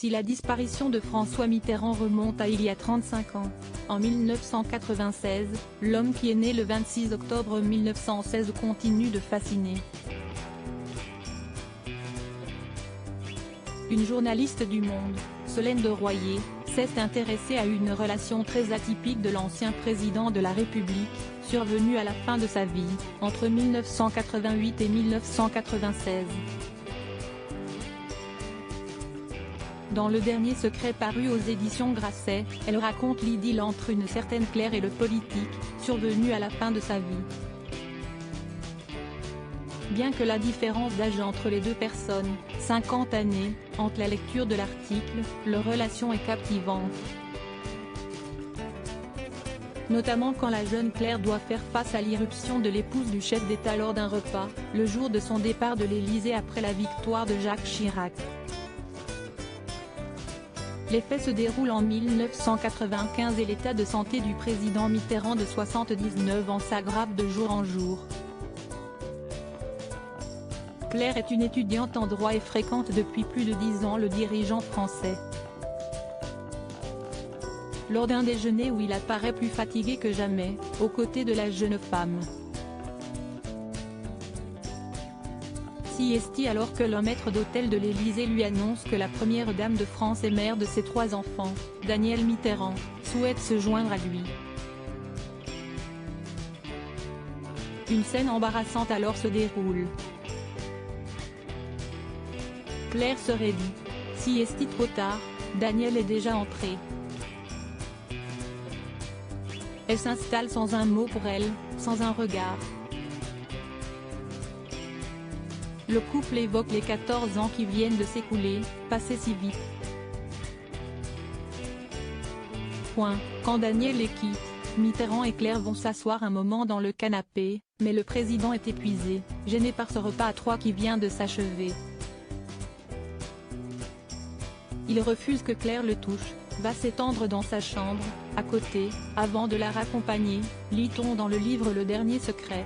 Si la disparition de François Mitterrand remonte à il y a 35 ans, en 1996, l'homme qui est né le 26 octobre 1916 continue de fasciner. Une journaliste du Monde, Solène de Royer, s'est intéressée à une relation très atypique de l'ancien président de la République, survenue à la fin de sa vie, entre 1988 et 1996. Dans le dernier secret paru aux éditions Grasset, elle raconte l'idylle entre une certaine Claire et le politique, survenue à la fin de sa vie. Bien que la différence d'âge entre les deux personnes, 50 années, entre la lecture de l'article, leur relation est captivante. Notamment quand la jeune Claire doit faire face à l'irruption de l'épouse du chef d'État lors d'un repas, le jour de son départ de l'Élysée après la victoire de Jacques Chirac. Les faits se déroulent en 1995 et l'état de santé du président Mitterrand de 79 ans s'aggrave de jour en jour. Claire est une étudiante en droit et fréquente depuis plus de 10 ans le dirigeant français. Lors d'un déjeuner où il apparaît plus fatigué que jamais, aux côtés de la jeune femme. Siesti alors que le maître d'hôtel de l'Élysée lui annonce que la première dame de France et mère de ses 3 enfants, Danielle Mitterrand, souhaite se joindre à lui. Une scène embarrassante alors se déroule. Claire serait dit « Siesti trop tard, Danielle est déjà entrée ». Elle s'installe sans un mot pour elle, sans un regard. Le couple évoque les 14 ans qui viennent de s'écouler, passés si vite. Quand Danielle les quitte, Mitterrand et Claire vont s'asseoir un moment dans le canapé, mais le président est épuisé, gêné par ce repas à 3 qui vient de s'achever. Il refuse que Claire le touche, va s'étendre dans sa chambre, à côté, avant de la raccompagner, lit-on dans le livre Le Dernier Secret.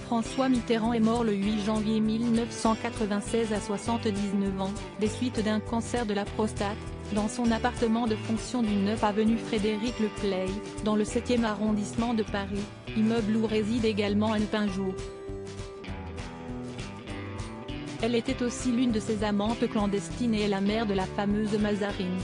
François Mitterrand est mort le 8 janvier 1996 à 79 ans, des suites d'un cancer de la prostate, dans son appartement de fonction du 9 avenue Frédéric Leplay, dans le 7e arrondissement de Paris, immeuble où réside également Anne Pinjot. Elle était aussi l'une de ses amantes clandestines et est la mère de la fameuse Mazarine.